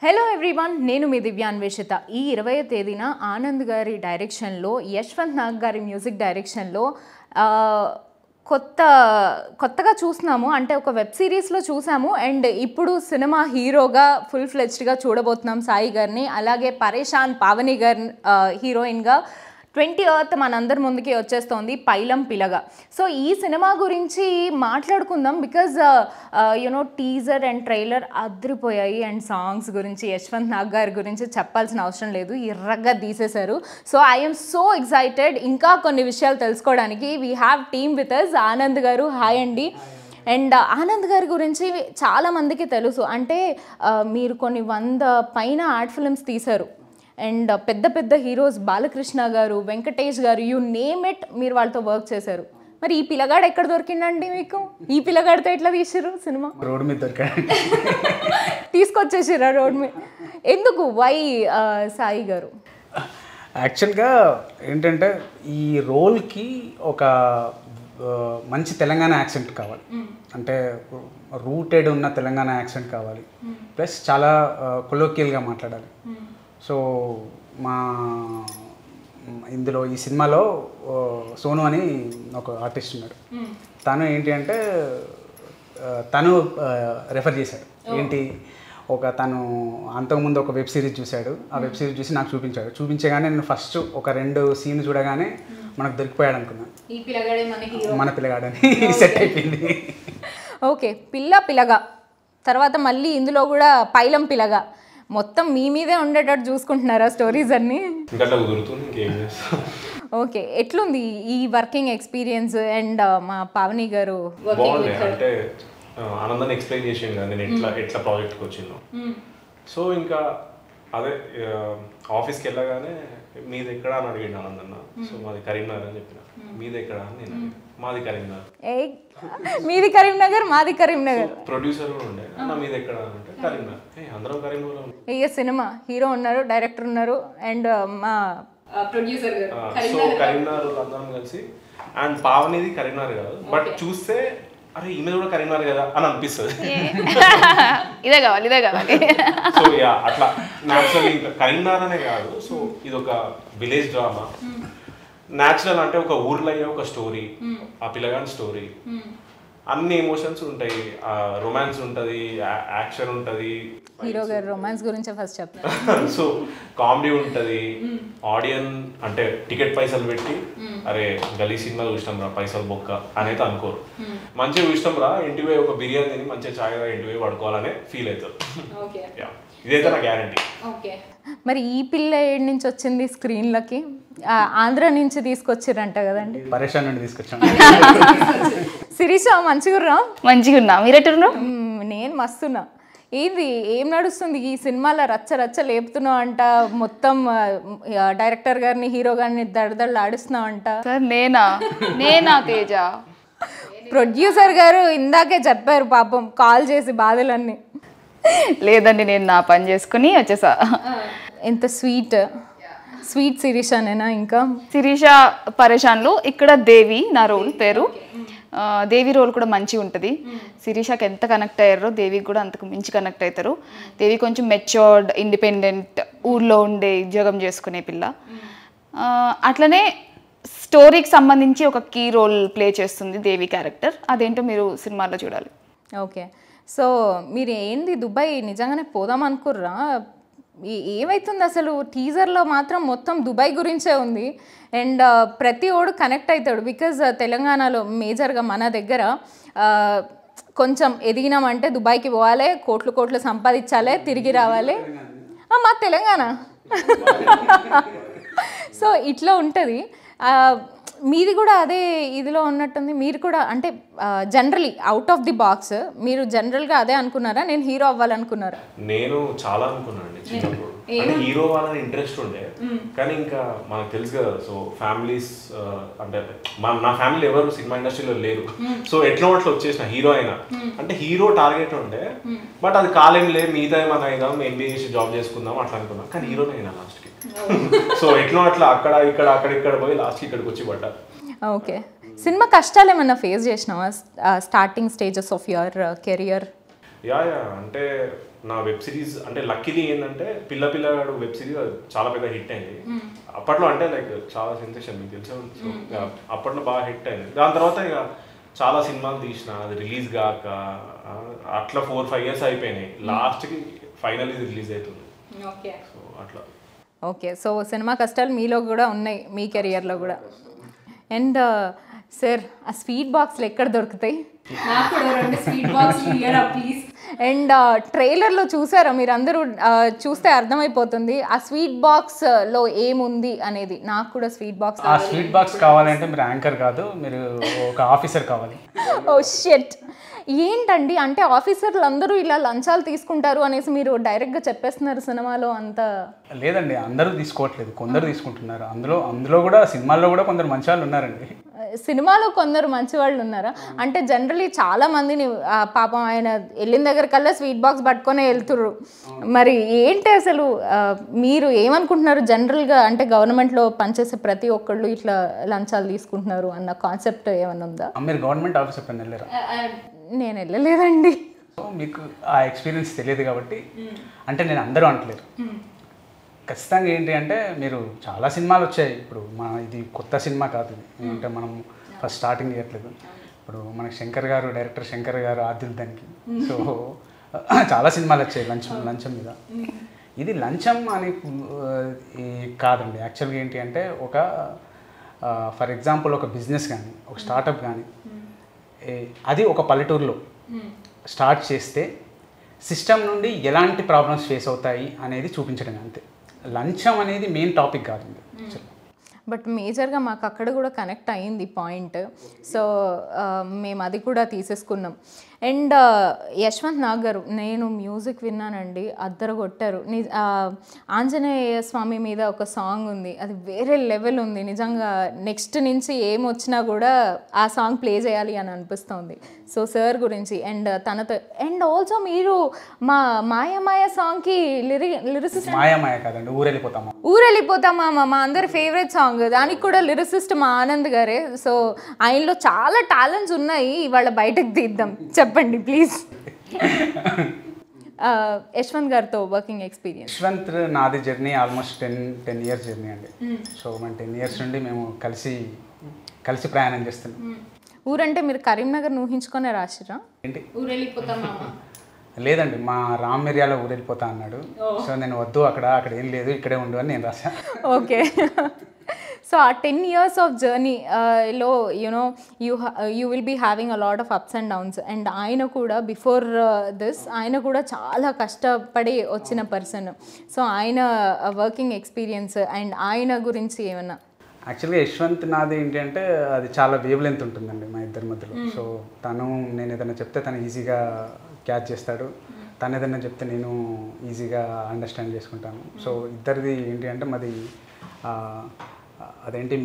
Hello everyone, నేను మీ దివ్యాన్వేషిత. ఈ 20వ తేదీన ఆనంద్ గారి డైరెక్షన్లో, యశ్వంత్ నాగ్ గారి మ్యూజిక్ డైరెక్షన్లో కొత్తగా చూస్తున్నాము. అంటే ఒక వెబ్ సిరీస్లో చూసాము అండ్ ఇప్పుడు సినిమా హీరోగా ఫుల్ ఫ్లెడ్జ్డ్గా చూడబోతున్నాం సాయి గారిని. అలాగే పరేషాన్ పావని గారి హీరోయిన్గా 20th మనందరి ముందుకి వచ్చేస్తోంది పైలం పిలగా. సో ఈ సినిమా గురించి మాట్లాడుకుందాం బికాజ్ టీజర్ అండ్ ట్రైలర్ అదిరిపోయాయి. అండ్ సాంగ్స్ గురించి యశ్వంత్ నాగ్ గారి గురించి చెప్పాల్సిన అవసరం లేదు, ఎర్రగా తీసేశారు. సో ఐఎమ్ సో ఎక్సైటెడ్ ఇంకా కొన్ని విషయాలు తెలుసుకోవడానికి. We have team with us. Anand garu, hi అండి. అండ్ ఆనంద్ గారి గురించి చాలామందికి తెలుసు, అంటే మీరు కొన్ని 100 పైన యాడ్ ఫిల్మ్స్ తీశారు అండ్ పెద్ద పెద్ద హీరోస్ బాలకృష్ణ గారు, వెంకటేష్ గారు, యూ నేమ్ ఇట్, మీరు వాళ్ళతో వర్క్ చేశారు. మరి ఈ పిల్లగాడు ఎక్కడ దొరికిందండి మీకు? ఈ పిల్లగాడితో ఎట్లా తీసిర్రు సినిమా? రోడ్ మీద దొరికాడు, తీసుకొచ్చేసిరా రోడ్ మీద? ఎందుకు? వై సాయి గారు? యాక్చువల్గా ఏంటంటే ఈ రోల్కి ఒక మంచి తెలంగాణ యాక్సెంట్ కావాలి, అంటే రూటెడ్ ఉన్న తెలంగాణ యాక్సెంట్ కావాలి, ప్లస్ చాలా కొలోకియల్గా మాట్లాడాలి. సో ఇందులో ఈ సినిమాలో సోను అని ఒక ఆర్టిస్ట్ ఉన్నాడు. తను ఏంటి అంటే తను రెఫర్ చేశాడు. ఏంటి, తను అంతకుముందు ఒక వెబ్ సిరీస్ చూశాడు. ఆ వెబ్ సిరీస్ చూసి నాకు చూపించగానే నేను ఫస్ట్ ఒక 2 సీన్లు చూడగానే మనకు దొరికిపోయాడు అనుకున్నాను, మన పిల్లగాడని. సెట్ అయిపోయింది. ఓకే, పిల్లగా తర్వాత మళ్ళీ ఇందులో కూడా పైలం పిల్లగా మొత్తం మీ మీదే ఉండేటట్టు చూసుకుంటున్నారా స్టోరీస్ అన్ని? ఓకే, ఎట్లుంది ఈ వర్కింగ్ ఎక్స్పీరియన్స్? అండ్ మా పావని గారు అంటే ఆనందాన్ని ఎక్స్ప్లెయిన్ చేసింది కదా నేను ఎట్లా ప్రాజెక్ట్కి వచ్చిందో. సో ఇంకా అదే ఆఫీస్కి వెళ్ళగానే మీది ఎక్కడ అని అడిగాడు ఆనందన్న. సో మాది కరీంనగర్ అని చెప్పిన. మీది ఎక్కడ అని నేను అడిగాను. మాది కరీంనగర్. మీది కరీంనగర్, మాది కరీంనగర్. ప్రొడ్యూసర్ కూడా ఉండే, నా మీది ఎక్కడ అంటే కరీంనగర్. అందరం కరీంనగర్. ఇక సినిమా హీరో ఉన్నారు, డైరెక్టర్ ఉన్నారు అండ్ మా ప్రొడ్యూసర్ గారు. సో కరీంనగర్ అందరం కలిసి. అండ్ పావనిది కరీంనగర్ కాదు, బట్ చూస్తే అరే ఈమె కూడా కరీంనగర్ కదా అని అనిపిస్తుంది. ఇదే కావాలి. సో అట్లా న్యాచురల్ ఇంకా కరీంనగర్ అనే కాదు. సో ఇది ఒక విలేజ్ డ్రామా. న్యాచురల్ అంటే ఒక ఊర్లో అయ్యే ఒక స్టోరీ, ఆ పిల్లగాని స్టోరీ. అన్ని ఎమోషన్స్ ఉంటాయి, రొమాన్స్ ఉంటుంది, యాక్షన్ ఉంటుంది. హీరో గారు రొమాన్స్ గురించి ఫస్ట్ చెప్తారు. సో కామెడీ ఉంటుంది. ఆడియన్ అంటే టికెట్ పైసలు పెట్టి అరే గలీ సినిమా చూసినాం రా, పైసలు బొక్క అనేది అనుకోరు. మంచిగా చూసినాం రా, ఇంటికి పోయి ఒక బిర్యానీ తిని మంచిగా చాయ్ ఇంటికి పోయి పడుకోవాలనే ఫీల్ అవుతారు. ఇదైతే నా గ్యారంటీ. మరి ఈ పిల్ల ఏడు నుంచి వచ్చింది స్క్రీన్లకి? ఆంధ్ర నుంచి తీసుకొచ్చిరంట కదండి? పరేషాన్ నుండి తీసుకొచ్చాను. శిరీష మంచిగుర్రా? మంచిగున్నా, మీరెట్టున్నా? నేను మస్తున్నా. ఏం నడుస్తుంది ఈ సినిమాలో? రచ్చ లేపుతున్నావు అంట, మొత్తం డైరెక్టర్ గారిని హీరో గారిని దడదళ్ళు ఆడిస్తున్నావు అంట. సార్ నేనా తేజ? ప్రొడ్యూసర్ గారు ఇందాకే చెప్పారు పాపం కాల్ చేసి బాధలన్నీ. లేదండి, నేను నా పని చేసుకుని వచ్చేసా. ఎంత స్వీట్ శిరీషనేనా? ఇంకా శిరీష పరేషాన్లో ఇక్కడ దేవి నా రోల్ పేరు. దేవి రోల్ కూడా మంచిగా ఉంటుంది. శిరీషకి ఎంత కనెక్ట్ అయ్యారో దేవికి కూడా అంతకు మించి కనెక్ట్ అవుతారు. దేవి కొంచెం మెచ్యూర్డ్, ఇండిపెండెంట్, ఊర్లో ఉండే ఉద్యోగం చేసుకునే పిల్ల. అట్లనే స్టోరీకి సంబంధించి ఒక కీ రోల్ ప్లే చేస్తుంది దేవి క్యారెక్టర్. అదేంటో మీరు సినిమాలో చూడాలి. ఓకే, సో మీరు ఏంది దుబాయ్ నిజంగానే పోదాం అనుకుర్రా? ఏమవుతుంది అసలు? టీజర్లో మాత్రం మొత్తం దుబాయ్ గురించే ఉంది అండ్ ప్రతి ఓడు కనెక్ట్ అవుతాడు. బికాజ్ తెలంగాణలో మేజర్గా మన దగ్గర కొంచెం ఎదిగినామంటే దుబాయ్కి పోవాలి, కోట్లు సంపాదించాలి, తిరిగి రావాలి. మా తెలంగాణ. సో ఇట్లా ఉంటుంది. మీది కూడా అదే ఇదిలో ఉన్నట్టుంది. మీరు కూడా అంటే generally out of the box మీరు జనరల్గా అదే అనుకున్నారా? నేను హీరో అవ్వాలనుకున్నారా? నేను చాలా అనుకున్నాను అండి చిన్నప్పుడు. అంటే హీరో అవ్వాలని ఇంట్రెస్ట్ ఉండే, కానీ ఇంకా మనకు తెలుసు కదా. సో ఫ్యామిలీస్ అంటే నా ఫ్యామిలీ ఎవరు సినిమా ఇండస్ట్రీలో లేరు. సో ఎట్లా వచ్చేసిన హీరో అయినా అంటే హీరో టార్గెట్ ఉండే, బట్ అది కాలేం లేదు, మిగతా ఏమైనా అయిదాం, ఎంబీఏ చేసి జాబ్ చేసుకుందాం అట్లా అనుకున్నాం. కానీ హీరోనే అయినా లాస్ట్కి. సో అట్లా అక్కడ పోయి లాస్ట్కి ఇక్కడికి వచ్చి పడ్డా. ఓకే, సినిమా కష్టాలు ఏమన్నా ఫేస్ చేసినావా starting stages of your career? Yeah అంటే నా వెబ్ సిరీస్ అంటే లక్కీలీ ఏంటంటే పిల్లగాడు వెబ్ సిరీస్ చాలా పెద్ద హిట్ అయింది అప్పట్లో. అంటే లైక్ చాలా సెన్సేషన్ మీకు తెలుసు. సో అప్పట్లో బాగా హిట్ అయింది. దాని తర్వాత ఇక చాలా సినిమాలు తీసిన, అది రిలీజ్ కాక అట్లా 4-5 years అయిపోయినాయి. లాస్ట్కి ఫైనల్ ఇది రిలీజ్ అవుతుంది. సో అట్లా. ఓకే, సో సినిమా కష్టాలు మీలో కూడా ఉన్నాయి, మీ కెరియర్లో కూడా. అండ్ సార్, ఆ స్వీట్ బాక్స్లు ఎక్కడ దొరుకుతాయి? నాకు కూడా 2 స్వీట్ బాక్స్లు ఇయ్యరా ప్లీజ్. అండ్ ట్రైలర్లో చూసారా మీరు అందరూ? చూస్తే అర్థమైపోతుంది ఆ స్వీట్ బాక్స్లో ఏముంది అనేది. నాకు కూడా స్వీట్ బాక్స్. ఆ స్వీట్ బాక్స్ కావాలంటే మీరు యాంకర్ కాదు, మీరు ఒక ఆఫీసర్ కావాలి. ఓ షిట్, ఏంటండి అంటే ఆఫీసర్లు అందరూ ఇలా లంచాలు తీసుకుంటారు అనేసి మీరు డైరెక్ట్గా చెప్పేస్తున్నారు సినిమాలో అంతా? లేదండి, అందరూ తీసుకోవట్లేదు, కొందరు తీసుకుంటున్నారు. అందులో కూడా సినిమాల్లో కూడా కొందరు మంచి వాళ్ళు ఉన్నారండి. సినిమాలో కొందరు మంచి వాళ్ళు ఉన్నారా? అంటే జనరలీ చాలా మందిని పాపం ఆయన వెళ్ళిన దగ్గర కల్లా స్వీట్ బాక్స్ పట్టుకొనే వెళ్తుర్రు. మరి ఏంటి అసలు మీరు ఏమనుకుంటున్నారు జనరల్గా? అంటే గవర్నమెంట్లో పనిచేసే ప్రతి ఒక్కళ్ళు ఇట్లా లంచాలు తీసుకుంటున్నారు అన్న కాన్సెప్ట్ ఏమైనా ఉందా? మీరు గవర్నమెంట్ ఆఫీస్ ఎప్పుడైనా వెళ్ళారా? నేను వెళ్ళలేదండి. సో మీకు ఆ ఎక్స్పీరియన్స్ తెలియదు కాబట్టి, అంటే నేను అందరూ అంటలేరు. ఖచ్చితంగా ఏంటి అంటే మీరు చాలా సినిమాలు వచ్చాయి. ఇప్పుడు ఇది కొత్త సినిమా కాదు, అంటే మనం ఫస్ట్ స్టార్టింగ్ చేయట్లేదు. ఇప్పుడు మనకి డైరెక్టర్ శంకర్ గారు ఆదిల్ దానికి. సో చాలా సినిమాలు వచ్చాయి లంచం మీద. ఇది లంచం అని కాదండి. యాక్చువల్గా ఏంటి అంటే ఫర్ ఎగ్జాంపుల్ ఒక బిజినెస్ కానీ, ఒక స్టార్టప్ కానీ, అది ఒక పల్లెటూరులో స్టార్ట్ చేస్తే సిస్టమ్ నుండి ఎలాంటి ప్రాబ్లమ్స్ ఫేస్ అవుతాయి అనేది చూపించడం అంతే. లంచం అనేది మెయిన్ టాపిక్ కాదు. బట్ మేజర్గా మాకు అక్కడ కూడా కనెక్ట్ అయ్యింది పాయింట్. సో మేము అది కూడా తీసేసుకున్నాం. అండ్ యశ్వంత్ నాగ్ గారు, నేను మ్యూజిక్ విన్నానండి, అద్దరు కొట్టారు. ఆంజనేయ స్వామి మీద ఒక సాంగ్ ఉంది, అది వేరే లెవెల్ ఉంది నిజంగా. నెక్స్ట్ నుంచి ఏమొచ్చినా కూడా ఆ సాంగ్ ప్లే చేయాలి అని అనిపిస్తుంది. సో సార్ గురించి అండ్ తనతో, అండ్ ఆల్సో మీరు మా మాయ సాంగ్కి లిరిసిస్ట్. మాయ కాదండి, ఊరెళ్ళిపోతామా మా అందరి ఫేవరెట్ సాంగ్. దానికి కూడా లిరిసిస్ట్ మా ఆనంద్ గారే. సో ఆయనలో చాలా టాలెంట్స్ ఉన్నాయి, ఇవాళ బయటకు తీద్దాం. చెప్పండి ప్లీజ్. యశ్వంత్ గారితో వర్కింగ్ ఎక్స్పీరియన్స్. యశ్వంత్ నాది జర్నీ ఆల్మోస్ట్ 10 years జర్నీ అండి. సో మన 10 years నుండి మేము కలిసి ప్రయాణం చేస్తున్నాం. ఊరంటే మీరు కరీంనగర్ ఊహించుకొనే రాసిరా ఏంటి? ఊరెళ్ళిపోతామా? లేదండి, మా రామ్ ఏరియాలో ఊరెళ్ళిపోతా అన్నాడు. సో నేను వద్దు, అక్కడ ఏం లేదు, ఇక్కడే ఉండు అని నేను రాశాను. ఓకే. సో ఆ 10 years ఆఫ్ జర్నీలో you will be having a lot of ups and downs. And ఆయన కూడా బిఫోర్ దిస్ ఆయన కూడా చాలా కష్టపడి వచ్చిన పర్సన్. సో ఆయన వర్కింగ్ ఎక్స్పీరియన్స్ అండ్ ఆయన గురించి ఏమన్నా? యాక్చువల్గా యశ్వంత్ నాది ఏంటి అంటే అది చాలా వేవ్ లెంత్ ఉంటుందండి మా ఇద్దరి మధ్యలో. సో నేను ఏదైనా చెప్తే తను ఈజీగా క్యాచ్ చేస్తాడు, తను ఏదైనా చెప్తే నేను ఈజీగా అండర్స్టాండ్ చేసుకుంటాను. సో ఇద్దరిది ఏంటి అంటే మాది అదేంటి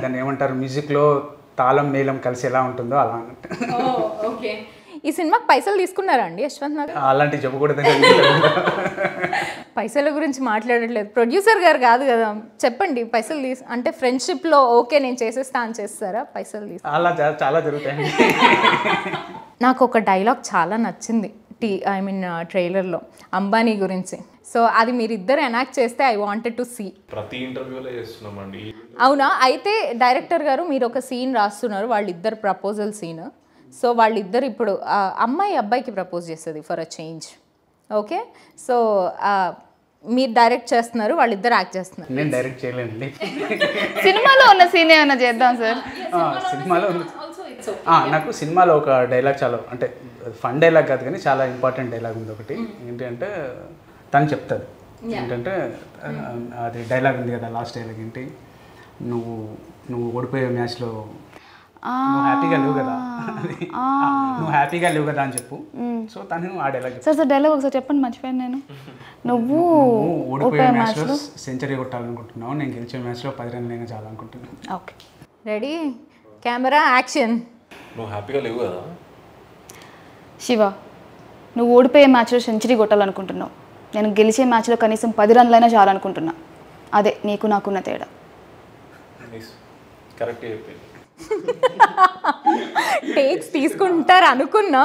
దాన్ని ఏమంటారు, మ్యూజిక్లో తాళం మేళం కలిసి ఎలా ఉంటుందో అలా అన్నట్టు. ఓకే. ఈ సినిమాకి పైసలు తీసుకున్నారా అండి యశ్వంత్ నాగ్? అలాంటివి చెప్పకూడదండి. పైసల గురించి మాట్లాడట్లేదు, ప్రొడ్యూసర్ గారు కాదు కదా. చెప్పండి, పైసలు అంటే ఫ్రెండ్షిప్లో ఓకే నేను చేసేస్తా అని చేస్తారా? పైసలు అలా చాలా జరుగుతాయండి. నాకు ఒక డైలాగ్ చాలా నచ్చింది ట్రైలర్లో అంబానీ గురించి. సో అది మీరిద్దరు ఎనాక్ట్ చేస్తే ఐ వాంటెడ్ టు సీ. ప్రతి ఇంటర్వ్యూలో చేస్తున్నామండి. అవునా? అయితే డైరెక్టర్ గారు మీరు ఒక సీన్ రాస్తున్నారు, వాళ్ళిద్దరు ప్రపోజల్ సీన్. సో వాళ్ళిద్దరు ఇప్పుడు అమ్మాయి అబ్బాయికి ప్రపోజ్ చేస్తుంది for a change. Okay, so మీరు డైరెక్ట్ చేస్తున్నారు, వాళ్ళిద్దరు యాక్ట్ చేస్తున్నారు. నేను డైరెక్ట్ చేయలేనండి. సినిమాలో ఉన్న సీన్ ఏమైనా చేద్దాం సార్? సినిమాలో నాకు సినిమాలో ఒక డైలాగ్ చాలా, అంటే ఫన్ డైలాగ్ కాదు కానీ చాలా ఇంపార్టెంట్ డైలాగ్ ఉంది ఒకటి. ఏంటంటే తను చెప్తుంది ఏంటంటే, అది డైలాగ్ ఉంది కదా, లాస్ట్ డైలాగ్ ఏంటి, నువ్వు ఓడిపోయే మ్యాచ్లో నువ్వు హ్యాపీగా లేవు కదా అని చెప్పు. సో తను ఆ డైలాగ్. సార్ డైలాగ్ ఒకసారి చెప్పండి, మర్చిపోయాను నేను. నువ్వు ఓడిపోయే మ్యాచ్లో సెంచరీ కొట్టాలనుకుంటున్నావు, నేను గెలిచే మ్యాచ్లో 10 runs అయినా చాలనుకుంటున్నాను. Okay, ready, camera, action. నువ్వు హ్యాపీగా లేవు కదా శివ, నువ్వు ఓడిపోయే మ్యాచ్లో సెంచరీ కొట్టాలనుకుంటున్నావు, నేను గెలిచే మ్యాచ్లో కనీసం 10 runs అయినా చాలనుకుంటున్నా. అదే నీకు నాకున్న తేడా. కరెక్ట్ చెప్పేది. టేక్స్ తీసుకుంటారు అనుకున్నా,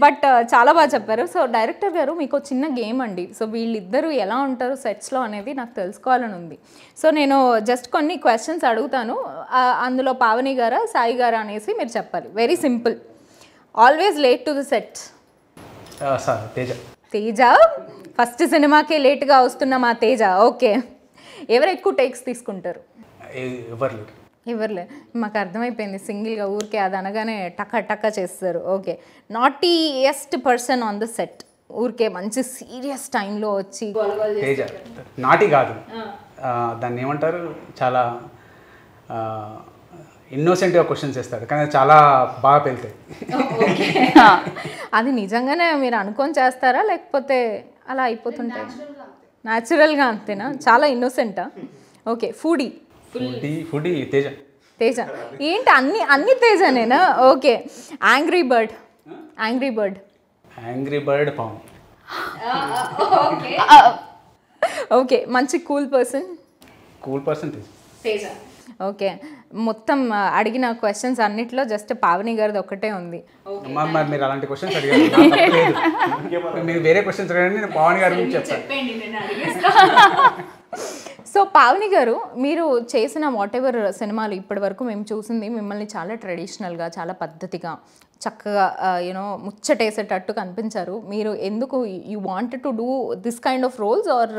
బట్ చాలా బాగా చెప్పారు. సో డైరెక్టర్ గారు మీకు చిన్న గేమ్ అండి. సో వీళ్ళిద్దరూ ఎలా ఉంటారు సెట్స్లో అనేది నాకు తెలుసుకోవాలని ఉంది. సో నేను జస్ట్ కొన్ని క్వశ్చన్స్ అడుగుతాను, అందులో పావని గారా సాయి గారా అనేసి మీరు చెప్పాలి. Very simple. Always late to the set? Sir Teja. Teja first సినిమాకే లేట్గా వస్తున్న మా తేజ. ఓకే. ఎవరు ఎక్కువ టేక్స్ తీసుకుంటారు? ఎవరు లేరు. ఎవరులే, మాకు అర్థమైపోయింది. సింగిల్గా ఊరికే అది అనగానే టక్క చేస్తారు. Okay. Naughtiest person on the set, ఊరికే మంచి సీరియస్ టైంలో వచ్చి తేజ. నాటి కాదు, దాన్ని ఏమంటారు, చాలా ఇన్నోసెంట్గా క్వశ్చన్స్ చేస్తాడు, కానీ చాలా బాగా పెళ్తాయి. అది నిజంగానే మీరు అనుకొని చేస్తారా లేకపోతే అలా అయిపోతుంటాయి? న్యాచురల్గా అంతేనా? చాలా ఇన్నోసెంటా? ఓకే. ఫుడీ తేజ. తేజ ఏంటి అన్ని తేజనేనా? Okay. Angry bird Pawan. Okay. మంచి కూల్ పర్సన్ తేజ. ఓకే. మొత్తం అడిగిన క్వశ్చన్స్ అన్నిట్లో జస్ట్ పావని గారిది ఒక్కటే ఉంది. మరి మీరు అలాంటి క్వశ్చన్స్ అడిగారు, మీరు వేరే క్వశ్చన్స్ అడగండి, నేను పవన్ గారి గురించి చెప్తాను. సో పావని గారు, మీరు చేసిన వాట్ ఎవర్ సినిమాలు ఇప్పటి వరకు మేము చూసింది మిమ్మల్ని చాలా ట్రెడిషనల్గా, చాలా పద్ధతిగా, చక్కగా యూనో ముచ్చటేసేటట్టు కనిపించారు. మీరు ఎందుకు you wanted to do this kind of roles, or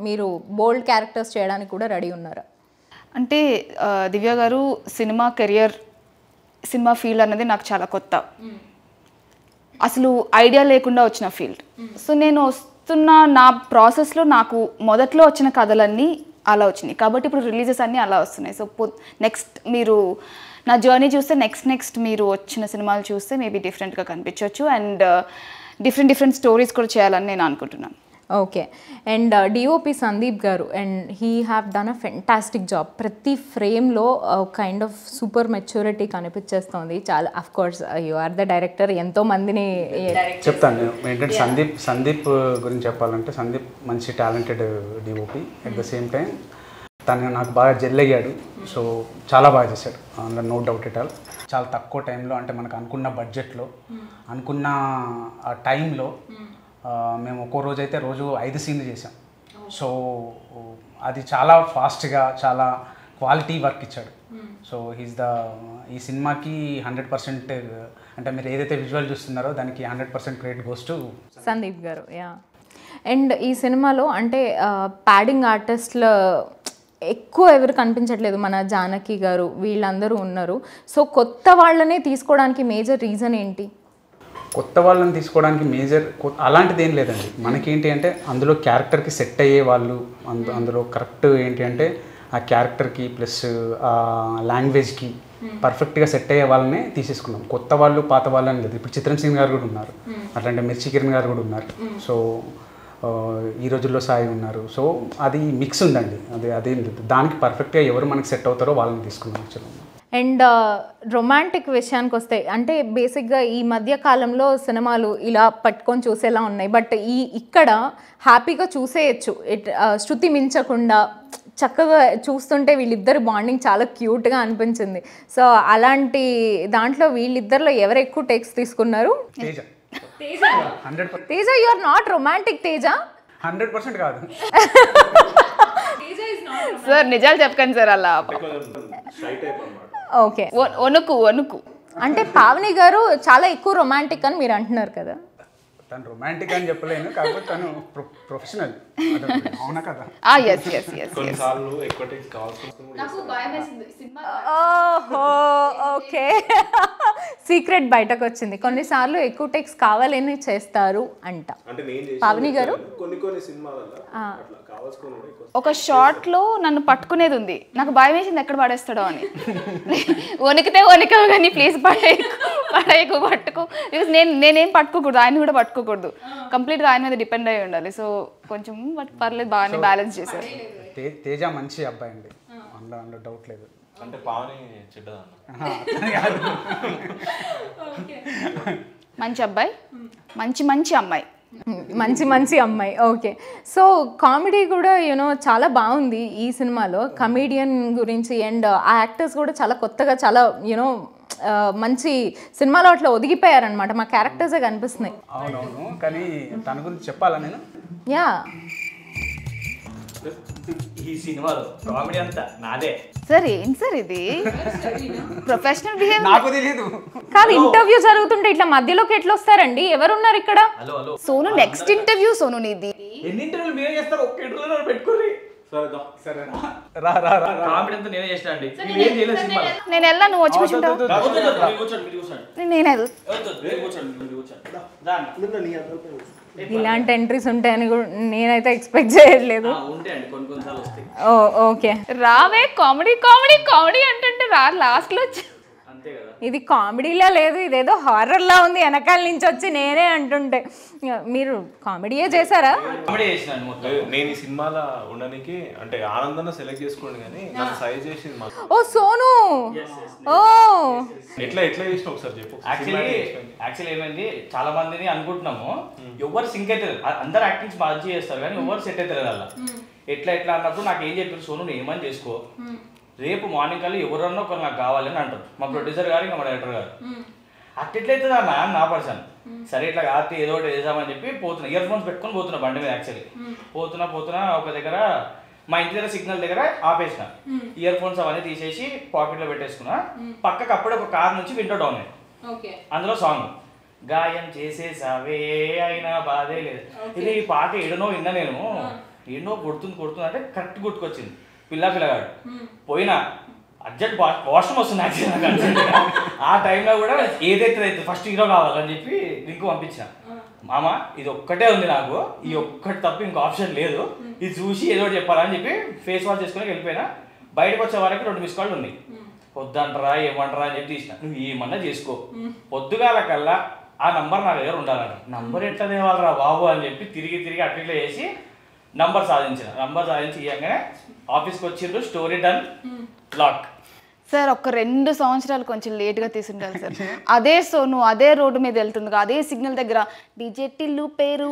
మీరు బోల్డ్ క్యారెక్టర్స్ చేయడానికి కూడా రెడీ ఉన్నారా? అంటే దివ్య గారు, సినిమా కెరియర్, సినిమా ఫీల్డ్ అనేది నాకు చాలా కొత్త, అసలు ఐడియా లేకుండా వచ్చిన ఫీల్డ్. సో నేను వస్తున్న నా ప్రాసెస్లో నాకు మొదట్లో వచ్చిన కథలన్నీ అలా వచ్చినాయి, కాబట్టి ఇప్పుడు రిలీజెస్ అన్నీ అలా వస్తున్నాయి. సో నెక్స్ట్ మీరు నా జర్నీ చూస్తే నెక్స్ట్ మీరు వచ్చిన సినిమాలు చూస్తే మేబీ డిఫరెంట్గా కనిపించవచ్చు, అండ్ డిఫరెంట్ స్టోరీస్ కూడా చేయాలని నేను అనుకుంటున్నాను. Okay. And DOP Sandeep garu, and he have done a fantastic job. ప్రతి ఫ్రేమ్లో కైండ్ ఆఫ్ సూపర్ మెచ్యూరిటీ కనిపించేస్తుంది. చాలా of course you are the director, ఎంతో మందిని చెప్తాను నేను. ఏంటంటే సందీప్ గురించి చెప్పాలంటే, సందీప్ మంచి talented DOP. At the same time తను నాకు బాగా జెల్ అయ్యాడు. సో చాలా బాగా చేశాడు, అందులో నో డౌట్ ఎట్ ఆల్. చాలా తక్కువ టైంలో, అంటే మనకు అనుకున్న బడ్జెట్లో, అనుకున్న ఆ టైంలో మేము ఒక్కో రోజు అయితే రోజు 5 సీన్లు చేసాం. సో అది చాలా ఫాస్ట్గా, చాలా క్వాలిటీ వర్క్ ఇచ్చాడు. సో ఈ సినిమాకి 100%, అంటే మీరు ఏదైతే విజువల్ చూస్తున్నారో దానికి 100% క్రెడిట్ గోస్ టు సందీప్ గారు. యా. అండ్ ఈ సినిమాలో అంటే ప్యాడింగ్ ఆర్టిస్ట్ల ఎక్కువ ఎవరు కనిపించట్లేదు. మన జానకి గారు వీళ్ళందరూ ఉన్నారు. సో కొత్త వాళ్ళనే తీసుకోవడానికి మేజర్ రీజన్ ఏంటి? కొత్త వాళ్ళని తీసుకోవడానికి మేజర్ అలాంటిది ఏం లేదండి. మనకేంటి అంటే అందులో క్యారెక్టర్కి సెట్ అయ్యే వాళ్ళు, అందులో కరెక్ట్ ఏంటి అంటే ఆ క్యారెక్టర్కి ప్లస్ ఆ లాంగ్వేజ్కి పర్ఫెక్ట్గా సెట్ అయ్యే వాళ్ళనే తీసేసుకున్నాం. కొత్త వాళ్ళు పాత వాళ్ళు అని లేదు. ఇప్పుడు చిత్రం సింగ్ గారు కూడా ఉన్నారు, అట్లాంటి మిర్చి కిరణ్ గారు కూడా ఉన్నారు. సో ఈ రోజుల్లో సాయి ఉన్నారు. సో అది మిక్స్ ఉందండి, అదేం లేదు. దానికి పర్ఫెక్ట్గా ఎవరు మనకి సెట్ అవుతారో వాళ్ళని తీసుకున్నాం యాక్చువల్గా. అండ్ రొమాంటిక్ విషయానికి వస్తే, అంటే బేసిక్గా ఈ మధ్య కాలంలో సినిమాలు ఇలా పట్టుకొని చూసేలా ఉన్నాయి, బట్ ఇక్కడ హ్యాపీగా చూసేయచ్చు, శృతి మించకుండా చక్కగా చూస్తుంటే వీళ్ళిద్దరు బాండింగ్ చాలా క్యూట్గా అనిపించింది. సో అలాంటి దాంట్లో వీళ్ళిద్దరిలో ఎవరు ఎక్కువ టేక్స్ తీసుకున్నారు? Teja. You are not romantic Teja. 100% కాదు సార్, నిజాలు చెప్పకండి సార్ అలా. ఓకే. వణుకు అంటే పావని గారు చాలా ఎక్కువ రొమాంటిక్ అని మీరు అంటున్నారు కదా? తను రొమాంటిక్ అని చెప్పలేను, కాకపోతే తను ప్రొఫెషనల్. అవునా కదా? ఓకే. సీక్రెట్ బయటకు వచ్చింది. కొన్నిసార్లు ఎక్కువ టెక్స్ కావాలని చేస్తారు అంట పావని గారు. ఒక షార్ట్ లో నన్ను పట్టుకునేది ఉంది, నాకు భయం వేసింది ఎక్కడ పడేస్తాడో అని. వణికావు కానీ ప్లీజ్ పడేయకు పట్టుకో. నేనేం పట్టుకోకూడదు, ఆయన కూడా పట్టుకోకూడదు, కంప్లీట్గా ఆయన మీద డిపెండ్ అయి ఉండాలి. సో కొంచెం పర్లేదు, బాగానే బ్యాలెన్స్ చేశారు. తేజ మంచి అబ్బాయి అండి, అందులో డౌట్ లేదు. అంటే పావని చెడ్డదా? మంచి అబ్బాయి, మంచి అమ్మాయి, మంచి మంచి అమ్మాయి. ఓకే, సో కామెడీ కూడా యూనో చాలా బాగుంది ఈ సినిమాలో, కమీడియన్ గురించి. అండ్ ఆ యాక్టర్స్ కూడా చాలా కొత్తగా, చాలా యూనో మంచి సినిమాలో అట్లా ఒదిగిపోయారనమాట. మా క్యారెక్టర్సే కనిపిస్తున్నాయి. అవునవును, కానీ తన గురించి చెప్పాలా నేను? యా, ఈ సినిమాలో కామెడీ అంతా నాదే. సార్ ఏం సార్ ఇది ప్రొఫెషనల్ బిహేవియర్? నాకు తెలియదు. కాదు, ఇంటర్వ్యూ జరుగుతుంటే ఇట్లా మధ్యలోకి ఎట్లా వస్తారండి? ఎవరున్నారు ఇక్కడ? Hello hello Sonu next interview Sonu నీది. ఎన్ని ఇంటర్వ్యూలు మీరే చేస్తారు? ఒక్క ఇంటర్వ్యూలో పెట్టుకోరి. సరేనా? రా రా రా. కామెడీ అంతా నేనే చేసిన అండి. ఏం చేయలేదు సినిమాలో. నేను వెళ్ళా, నువ్వు వచ్చి కూర్చుంటావు. నేను వెళ్ళు. ఇలాంటి ఎంట్రీస్ ఉంటాయని కూడా నేనైతే ఎక్స్పెక్ట్ చేయట్లేదు. ఉంటాయండి, కొన్ని కొన్నిసార్లు వస్తాయి. ఓకే, రావే కామెడీ కామెడీ కామెడీ అంటుంటే రా, లాస్ట్ లో వచ్చి అంతే కదా. ఇది కామెడీలా లేదు, ఇదేదో హారర్లా ఉంది వెనకాల నుంచి వచ్చి నేనే అంటుంటే. మీరు కామెడీయే చేశారా? కామెడీ చేసినాను మొత్తం. నేను ఈ సినిమాలో ఉండడానికి అంటే ఆనందాన్ని సెలెక్ట్ చేసుకోండి కానీ నాకు సజెస్ట్ చేసింది మాకు. ఓ సోను, ఓ ఎట్లా చేసిన ఒకసారి చెప్పు. యాక్చువల్లీ ఏమైంది, చాలా మందిని అనుకుంటున్నాము ఎవరు సింక్ అవుతారు, అందరు యాక్టింగ్స్ మంచి చేస్తారు కానీ ఎవరు సెట్ అవుతారు అలా. ఎట్లా అన్నప్పుడు నాకు ఏం చెప్పారు, సోను నువ్వు ఏమని చేసుకో, రేపు మార్నింగ్ కల్లా ఎవరన్నా ఒకరు నాకు కావాలని అంటారు మా ప్రొడ్యూసర్ గారు, ఇంకా మా డైరెక్టర్ గారు. అట్లెట్లయితుంది అన్న నా పర్సన్. సరే ఇట్లా కాదు ఏదో ఒకటి వేసామని చెప్పి పోతున్నా, ఇయర్ ఫోన్స్ పెట్టుకొని పోతున్నా బండి మీద. యాక్చువల్లీ పోతున్నా ఒక దగ్గర మా ఇంటి దగ్గర సిగ్నల్ దగ్గర ఆపేసిన, ఇయర్ ఫోన్స్ అవన్నీ తీసేసి పాకెట్లో పెట్టేసుకున్నా. పక్కకు అప్పుడే ఒక కార్ నుంచి విండో డౌన్ అయ్యింది, అందులో సాంగ్ గాయం చేసేసావే అయినా బాధే లేదు. ఇది ఈ పాట ఏడనో విన్నా నేను, ఏడనో కొడుతుంది అంటే కరెక్ట్ గుర్తుకొచ్చింది. పిల్లగాడు పోయినా అర్జెంట్ వాష్రూమ్ వస్తుంది యాక్చువల్గా. ఆ టైంలో కూడా ఏదైతే ఫస్ట్ హీరో కావాలని చెప్పి లింక్ పంపించిన. మామ ఇది ఒక్కటే ఉంది నాకు, ఈ ఒక్కటి తప్ప ఇంకో ఆప్షన్ లేదు, ఇది చూసి ఏదో చెప్పాలని చెప్పి ఫేస్ వాష్ చేసుకుని వెళ్ళిపోయినా. బయటకు వచ్చే వరకు 2 మిస్ కాళ్ళు ఉన్నాయి. వద్దంటారా ఏమంటారా అని చెప్పి తీసిన. నువ్వు ఏమన్నా చేసుకో, పొద్దుగాల కల్లా ఆ నంబర్ నా దగ్గర ఉండాలంట. నంబర్ ఎట్లా తేవాలరా బాబు అని చెప్పి తిరిగి అట్లా చేసి నంబర్ సాధించి ఇవ్వగానే ఆఫీస్కి వచ్చిండ్రు. Story done, lock. సార్ ఒక 2 సంవత్సరాలు కొంచెం లేట్గా తీసుండాలి సార్. అదే సోను అదే రోడ్డు మీద వెళ్తుంది, అదే సిగ్నల్ దగ్గర డిజెటిల్లు పేరు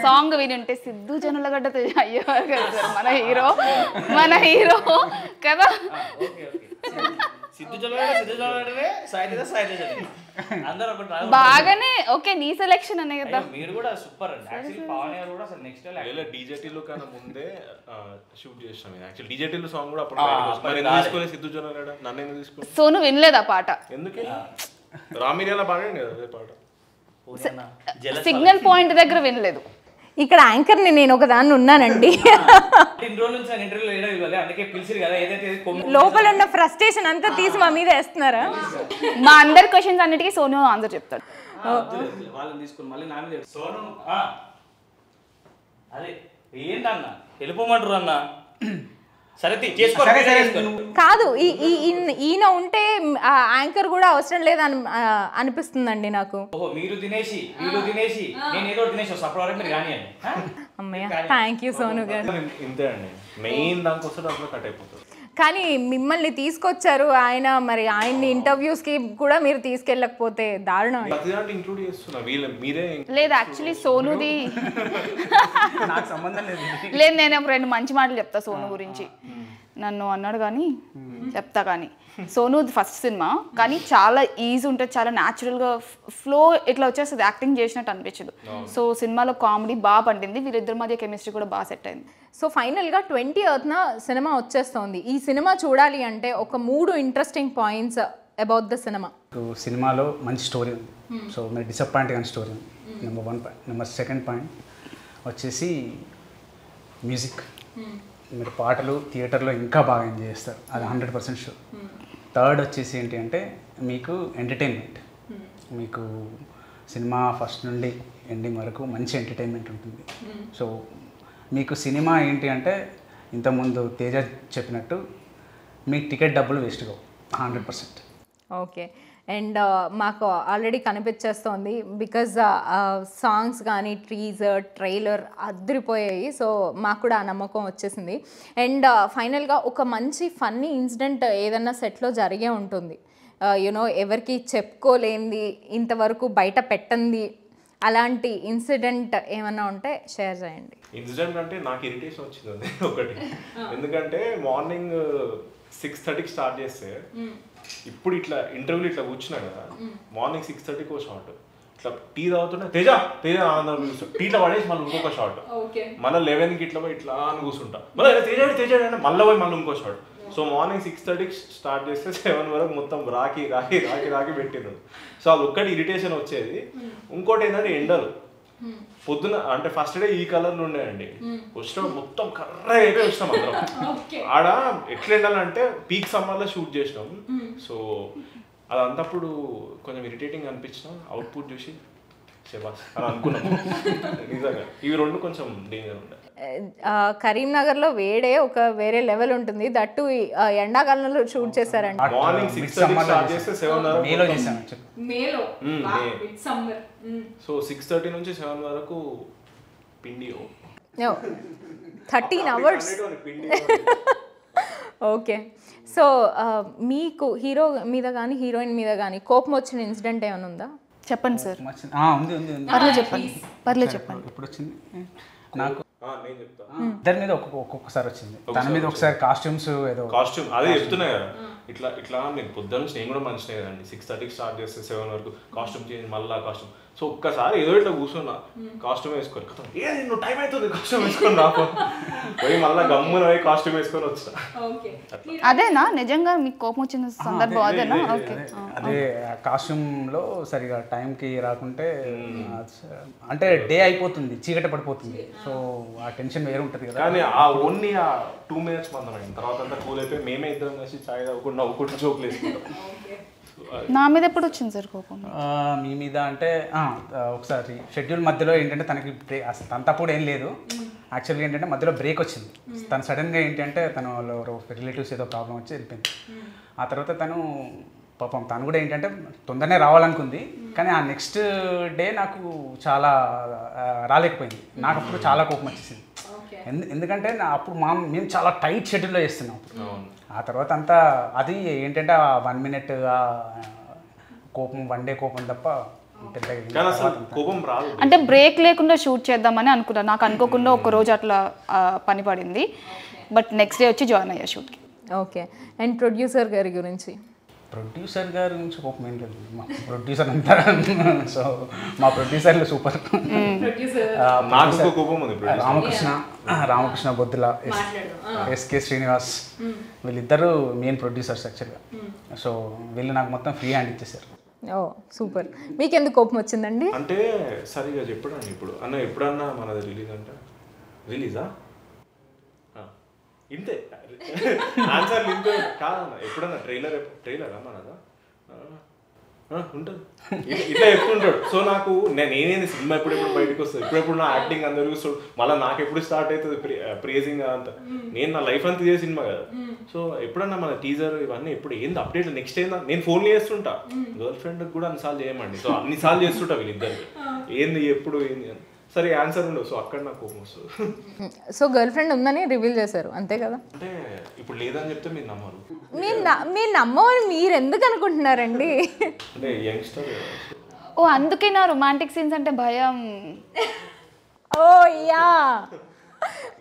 సాంగ్ విని ఉంటే సిద్ధు జనులగడ్డతో అయ్యేవారు కదా సార్ మన హీరో కదా. బాగానే ఓకే, నీ సెలెక్షన్ అనే కదా. మీరు కూడా సూపర్ అండి. యాక్చువల్లీ పవన్ గారు కూడా అసలు నెక్స్ట్ లెవెల్. డీజేటీలో కన్నా ముందే షూట్ చేసాం. యాక్చువల్లీ డీజేటీలో సాంగ్ కూడా అప్పుడు సిద్ధు జనాలు నన్ను ఎందుకు తీసుకో. సోను వినలేదా పాట? ఎందుకే రామిరియాల పాడండి కదా అదే పాట. సిగ్నల్ పాయింట్ దగ్గర వినలేదు. ఇక్కడ యాంకర్ని నేను ఒక దాన్ని ఉన్నానండి. ఇన్ని రోజుల నుంచి నేను ఇంటర్వ్యూలో వేయడం ఇవ్వాలి, అందుకే పిలిచిరు కదా. ఏదైతే లోపల ఉన్న ఫ్రస్ట్రేషన్ అంతా తీసి మా మీద వేస్తున్నారా? మా అందరి క్వశ్చన్స్ అన్నిటికీ సోను ఆన్సర్ చెప్తాడు. వాళ్ళని తీసుకుని మళ్ళీ నా మీద సోను అదే ఏంటన్న వెళ్ళిపోమంటారు అన్న. సరే చేసుకో. కాదు, ఈయన ఉంటే యాంకర్ కూడా అవసరం లేదని అనిపిస్తుందండి నాకు. ఓహో మీరు తినేసి నేను ఏదో తినేసి అప్పటి మీరు కానీ అమ్మయ్య, థ్యాంక్ యూ సోను గారు. ఇంతే అండి, మెయిన్ దానికోసం దాంట్లో కట్ అయిపోతుంది. కానీ మిమ్మల్ని తీసుకొచ్చారు ఆయన, మరి ఆయన్ని ఇంటర్వ్యూస్కి కూడా మీరు తీసుకెళ్ళకపోతే దారుణం. ఇంక్లూడ్ చేస్తున్నా మీరే. లేదు యాక్చువల్లీ సోనుది నాకు సంబంధం లేదు. లేదు, నేను ఒక 2 మంచి మాటలు చెప్తా సోను గురించి. నన్ను అన్నాడు కానీ చెప్తా. కానీ సోను ఫస్ట్ సినిమా కానీ చాలా ఈజీ ఉంటుంది, చాలా న్యాచురల్గా ఫ్లో ఇట్లా వచ్చేస్తుంది, యాక్టింగ్ చేసినట్టు అనిపించదు. సో సినిమాలో కామెడీ బాగా పండింది, వీళ్ళిద్దరి మధ్య కెమిస్ట్రీ కూడా బాగా సెట్ అయింది. సో ఫైనల్గా 20th సినిమా వచ్చేస్తుంది. ఈ సినిమా చూడాలి అంటే ఒక 3 interesting points about the cinema. సినిమాలో మంచి స్టోరీ ఉంది, సో మీరు డిసప్పాయింట్ కానీ స్టోరీ ఉంది. Number 1 point. Number 2nd point వచ్చేసి మ్యూజిక్. మీరు పాటలు థియేటర్లో ఇంకా బాగా ఎంజాయ్ చేస్తారు, అది 100% షూర్. 3rd వచ్చేసి ఏంటి అంటే మీకు ఎంటర్టైన్మెంట్. మీకు సినిమా ఫస్ట్ నుండి ఎండింగ్ వరకు మంచి ఎంటర్టైన్మెంట్ ఉంటుంది. సో మీకు సినిమా ఏంటి అంటే ఇంతకుముందు తేజ చెప్పినట్టు మీకు టికెట్ డబ్బులు వేస్ట్ కావు 100%. ఓకే, అండ్ మాకు ఆల్రెడీ కనిపించేస్తోంది బికాజ్ సాంగ్స్ కానీ టీజర్ ట్రైలర్ అదిరిపోయాయి. సో మాకు కూడా ఆ నమ్మకం వచ్చేసింది. అండ్ ఫైనల్గా ఒక మంచి ఫన్నీ ఇన్సిడెంట్ ఏదన్నా సెట్లో జరిగే ఉంటుంది, యూనో ఎవరికి చెప్పుకోలేంది, ఇంతవరకు బయట పెట్టంది అలాంటి ఇన్సిడెంట్ ఏమన్నా ఉంటే షేర్ చేయండి. ఇన్సిడెంట్ అంటే నాకు ఇరిటేషన్ వచ్చింది అది ఒకటి. ఎందుకంటే మార్నింగ్ 6:30కి స్టార్ట్ చేస్తే ఇప్పుడు ఇట్లా ఇంటర్వ్యూలు ఇట్లా కూర్చున్నా కదా, మార్నింగ్ 6:30కి ఒక షార్ట్, ఇట్లా టీ తాగుతుంటే తేజ తేజ ఆనందం కూర్చుంటా, టీలో పడేసి మళ్ళీ ఇంకొక షార్ట్, మళ్ళీ 11కి ఇట్లా పోయి ఇట్లా అని కూర్చుంటా, మళ్ళీ తేజ తేజ అంటే మళ్ళీ పోయి మళ్ళీ ఇంకో షార్ట్. సో మార్నింగ్ 6:30కి స్టార్ట్ చేస్తే 7 వరకు మొత్తం రాకి రాకి రాకి రాకి పెట్టినాడు. సో అది ఒక్కటి ఇరిటేషన్ వచ్చేది. ఇంకోటి ఏంటంటే ఎండలు పొద్దున అంటే ఫస్ట్ డే ఈ కలర్లు ఉండేయండి, వచ్చిన మొత్తం కర్ర అయిపోయి వచ్చినాం అందరం. ఆడ ఎట్లా ఎండాలంటే పీక్ సమ్మర్లో షూట్ చేసినాం. సో అదంతప్పుడు కొంచెం ఇరిటేటింగ్ అనిపించిన, అవుట్పుట్ చూసి శబాస్ అని అనుకున్నాం. నిజంగా ఇవి రెండు కొంచెం డేంజర్ ఉండే. కరీంనగర్లో వేడే ఒక వేరే లెవెల్ ఉంటుంది, దట్టు ఎండాకాలంలో షూట్ చేశారండి. మార్నింగ్ 6:30 స్టార్ట్ చేస్తే 7 వరకు మేలో చేశాను. సో 6:30 నుంచి 7 వరకు పిండి 13 hours. ఓకే. సో మీకు హీరో మీద కానీ హీరోయిన్ మీద కానీ కోపం వచ్చిన ఇన్సిడెంట్ ఏమైనా ఉందా? చెప్పండి సార్. ఉంది ఉంది ఉంది. పర్లేదు చెప్పండి. ఇప్పుడు వచ్చింది నాకు నేను చెప్తా. ఇద్దరి మీద ఒక్కొక్కసారి వచ్చింది. తన మీద ఒకసారి కాస్ట్యూమ్స్ ఏదో కాస్ట్యూమ్ అదే చెప్తున్నా కదా, ఇట్లా ఇట్లా నేను పొద్దున్న నుంచి నేను కూడా మంచిగా కదండి, 6:30కి స్టార్ట్ చేస్తే 7 వరకు కాస్ట్యూమ్ చేంజ్, మళ్ళీ కాస్ట్యూమ్. సో ఒక్కసారి ఏదో ఇట్లా కూర్చున్నా, కాస్ట్యూమ్ వేసుకోరు, ఏ నువ్వు టైం అవుతుంది కాస్ట్యూమ్ వేసుకొని రాకు పోయి మళ్ళీ గమ్మున పోయి కాస్ట్యూమ్ వేసుకొని వచ్చిన. అదేనా నిజంగా మీకు కోపం వచ్చిన సందర్భం? అదేనా? ఓకే. అదే కాస్ట్యూమ్లో సరిగా టైంకి రాకుంటే అంటే డే అయిపోతుంది, చీకటి పడిపోతుంది. సో ఆ టెన్షన్ వేరే ఉంటుంది కదా. కానీ ఆ ఓన్లీ ఆ 2 minutes మందం అయిన తర్వాత అంతా కూల్ అయిపోయి మేమే ఇద్దరం కలిసి చాయ్ తాగుకుంటూ నవ్వుకుంటూ జోకులు వేసుకుంటాం. నా మీద ఎప్పుడు వచ్చింది సార్ కోపం? మీ మీద అంటే ఒకసారి షెడ్యూల్ మధ్యలో ఏంటంటే తనకి తనతప్పుడు ఏం లేదు, యాక్చువల్గా ఏంటంటే మధ్యలో బ్రేక్ వచ్చింది. తను సడన్గా ఏంటంటే తను రిలేటివ్స్ ఏదో ప్రాబ్లం వచ్చి వెళ్ళిపోయింది. ఆ తర్వాత తను పాపం తను కూడా ఏంటంటే తొందరనే రావాలనుకుంది, కానీ ఆ నెక్స్ట్ డే నాకు చాలా రాలేకపోయింది. నాకు అప్పుడు చాలా కోపం వచ్చేసింది. ఎందుకంటే అప్పుడు మేము చాలా టైట్ షెడ్యూల్లో చేస్తున్నాం. ఆ తర్వాత అంతా అది ఏంటంటే 1 minute కోపం, 1 day కోపం తప్ప కోపం రాదు. అంటే బ్రేక్ లేకుండా షూట్ చేద్దామని అనుకున్నాను. నాకు అనుకోకుండా ఒక రోజు అట్లా పని పడింది, బట్ నెక్స్ట్ డే వచ్చి జాయిన్ అయ్యా షూట్కి. ఓకే. అండ్ ప్రొడ్యూసర్ గారి గురించి? ప్రొడ్యూసర్ గారి నుంచి కోపం ఏం లేదు, మా ప్రొడ్యూసర్ అంతా. సో మా ప్రొడ్యూసర్లు సూపర్. రామకృష్ణ బొద్దుల, ఎస్కే శ్రీనివాస్, వీళ్ళిద్దరు మెయిన్ ప్రొడ్యూసర్స్ యాక్చువల్గా. సో వీళ్ళు నాకు మొత్తం ఫ్రీ హ్యాండ్ ఇచ్చేసారు. ఓ సూపర్. మీకు ఎందుకు కోపం వచ్చిందండి? అంటే సరిగా చెప్పడండి, ఇప్పుడు అన్న ఎప్పుడన్నా మనది రిలీజ్ అంటే రిలీజా ఇంతే ఆన్సర్ లింక్ కాదన్న, ఎప్పుడన్నా ట్రైలరా మనదా ఉంటుంది ఇట్లా చెప్తుంటాడు. సో నాకు నేనేది సినిమా ఎప్పుడెప్పుడు బయటకు వస్తుంది, ఇప్పుడెప్పుడు నా యాక్టింగ్ అందరు చూస్తాడు, మళ్ళీ నాకు ఎప్పుడు స్టార్ట్ అవుతుంది ప్రేజింగ్ అంతా. నేను నా లైఫ్ అంతా ఇదే సినిమా కదా. సో ఎప్పుడన్నా మన టీజర్ ఇవన్నీ ఎప్పుడు ఏంది అప్డేట్ నెక్స్ట్ ఏందా నేను ఫోన్లో చేస్తుంటా, గర్ల్ ఫ్రెండ్ కూడా అన్నిసార్లు చేయమండి. సో అన్నిసార్లు చేస్తుంటా వీళ్ళిద్దరికి, ఏంది ఎప్పుడు ఏంది అని. సరే ఆన్సర్ ఉండవు. సో అక్కడ నాకు కోపం వస్తుంది. సో గర్ల్ ఫ్రెండ్ ఉందని రివీల్ చేశారు అంతే కదా? అంటే ఇప్పుడు లేదని చెప్తే మీరు నమ్మరు. మీరు నమ్మని మీరు ఎందుకు అనుకుంటున్నారండి? అంటే యంగ్స్టర్. ఓ అందుకే నా రొమాంటిక్ సీన్స్ అంటే భయం. ఓ యా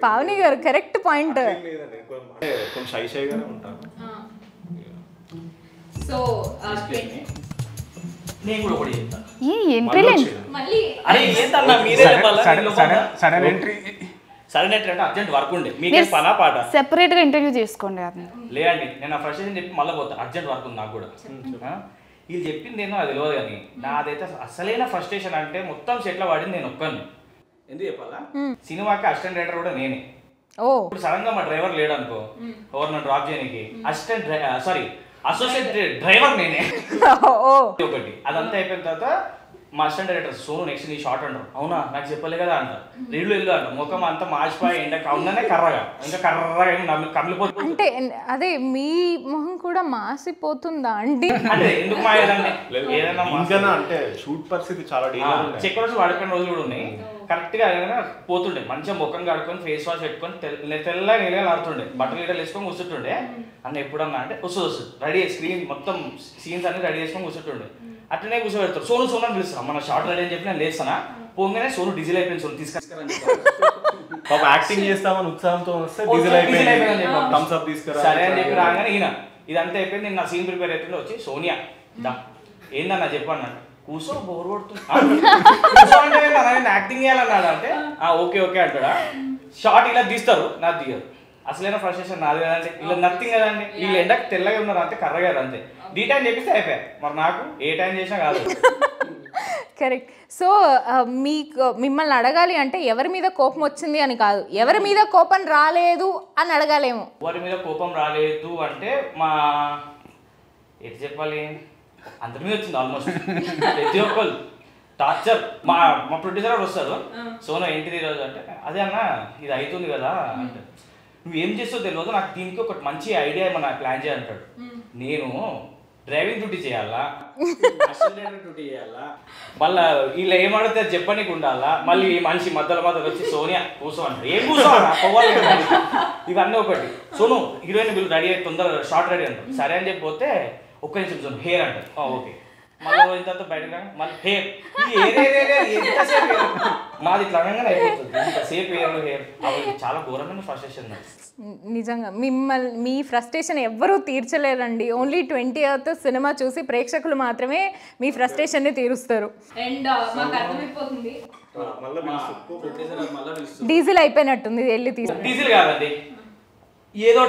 పావని గారు కరెక్ట్ పాయింట్. కొంచెం షైగానే ఉంటాను. సో నేను కూడా ఒకటి చెప్తాను. సడన్ ఎంట్రీ సడన్ ఎంట్రీ అంటే అర్జెంట్ వర్క్ ఉండే, మీకే పనా పాట సెపరేట్ గా ఇంటర్వ్యూ చేసుకోండి. లేదండి నేను ఆ ఫ్రస్ట్రేషన్ చెప్పి మళ్ళీ పోతాను, అర్జెంట్ వర్క్ ఉంది నాకు కూడా. వీళ్ళు చెప్పింది ఏందో అది తెలియదు, కానీ నాదైతే అసలైన ఫ్రస్ట్రేషన్ అంటే మొత్తం సెట్లో పడింది నేను ఒక్కరిని. ఎందుకు చెప్పాలా, సినిమాకి అసిస్టెంట్ డైరెక్టర్ కూడా నేనే. ఇప్పుడు సడన్ గా మా డ్రైవర్ లేడు అనుకో, ఎవరు నన్ను డ్రాప్ చేయడానికి, అసోసియేట్ డ్రైవర్ నేనే ఒకటి. అదంతా అయిపోయిన తర్వాత మా అసిస్టెంట్ డైరెక్టర్ సోను నెక్స్ట్ నీ షార్ట్ అంటారు. అవునా నాకు చెప్పలే కదా అంట, రీళ్ళు వెళ్ళు అంట, ముఖం అంతా మాసిపోయి ఎండక అవుననే కర్రగా ఇంకా కర్రగా కమిలిపోతుంది. అంటే అదే మీ మొహం కూడా మాసిపోతుందా అండి? అంటే ఎందుకు మాయదండి, ఏదైనా అంటే షూట్ పరిస్థితి చాలా చెక్క రోజు వాడుకునే రోజులు కూడా ఉన్నాయి. కరెక్ట్ గా పోతుండే మంచిగా ముఖం కడుక్కొని ఫేస్ వాష్ పెట్టుకొని తెల్లగా నీళ్ళగా ఆడుతుండే, బట్టలు లీటర్లు వేసుకొని కూర్చుంటుండే. అన్న ఎప్పుడన్నా అంటే వస్తుంది రెడీ స్క్రీన్ మొత్తం సీన్స్ అన్ని రెడీ చేసుకొని కూర్చుంటుండే. అట్లనే కూర్చోబెడతారు. సోను సోను అని పిలుస్తాను. మన షార్ట్ రెడీ అని చెప్పి నేను లేస్తానా, పోగానే సోను డీజిల్ అయిపోయింది, సోను తీసుకొస్తారని పాప యాక్టింగ్ చేస్తామని ఉత్సాహంతో వస్తే డీజిల్ అయిపోయింది, థమ్స్ అప్ తీసుకురా సరే అని చెప్పి రాగానే ఈయన ఇదంతా అయిపోయింది. నేను నా సీన్ ప్రిపేర్ అవుతుండే వచ్చి సోనియా దా ఏందన్నా చెప్పాను కూర్చో బోర్ కొడుతుంది కూర్చో అంటే నేను యాక్టింగ్ చేయాలన్నాడు అంటే ఓకే ఓకే అంటాడా. షార్ట్ ఇలా తీస్తారు, నాకు తీయదు. అసలైన ఫ్రస్ట్రేషన్ నాది కదండి, ఇలా నథింగ్ కదండి. వీళ్ళు ఎండకు తెల్లగా ఉన్నారు అంతే, కర్ర గారు అంతే. డీ టైం చెప్పిస్తే అయిపోయాయి. మరి నాకు ఏ టైం చేసినా కాదు. కరెక్ట్. సో మీకు మిమ్మల్ని అడగాలి అంటే ఎవరి మీద కోపం వచ్చింది అని కాదు, ఎవరి మీద కోపం రాలేదు అని అడగాలేమో. ఎవరి మీద కోపం రాలేదు అంటే మా ఎటు చెప్పాలి, అందరి మీద వచ్చింది ఆల్మోస్ట్. ప్రతి ఒక్కరు టార్చర్. మా ప్రొడ్యూసర్ గారు వస్తారు, సోను ఏంటిది ఈరోజు అంటే అదే అన్న ఇది అవుతుంది కదా అంటే నువ్వేం చేస్తావు తెలియదు, నాకు దీనికి ఒకటి మంచి ఐడియా ఏమన్నా ప్లాన్ చేయాలంటాడు. నేను డ్రైవింగ్ డ్యూటీ చేయాలా, అసిస్టెంట్ డ్యూటీ చేయాలా, మళ్ళీ వీళ్ళు ఏమడితే చెప్పనీకి ఉండాలా, మళ్ళీ ఈ మనిషి మధ్యలో వచ్చి సోనియా కూర్చో అంటారు. ఏం కూర్చో ఇవన్నీ ఒకటి. సోను హీరోయిన్ వీళ్ళు రెడీ అయ్యి తొందరగా షార్ట్ రెడీ అంటారు. సరే అని చెప్పిపోతే ఒక్క నిమిషం సోను హెయిర్ అంటారు. ఓకే మళ్ళీ పోయిన తర్వాత బయటకు మళ్ళీ హెయిర్ ఎంతసేపు మాది ఇట్లా అనగానే అయిపోతుంది. ఇంతసేపు హెయిర్ అవి చాలా ఘోరమైన ఫ్రస్ట్రేషన్. నిజంగా మీ ఫ్రస్ట్రేషన్ ఎవ్వరూ తీర్చలేరండి. ఓన్లీ 20th సినిమా చూసి ప్రేక్షకులు మాత్రమే మీ ఫ్రస్ట్రేషన్ని తీరుస్తారు. అండ్ మాకు అర్థమైపోతుంది డీజిల్ అయిపోయినట్టుంది, వెళ్ళి డీజిల్ కాదండి ఏదో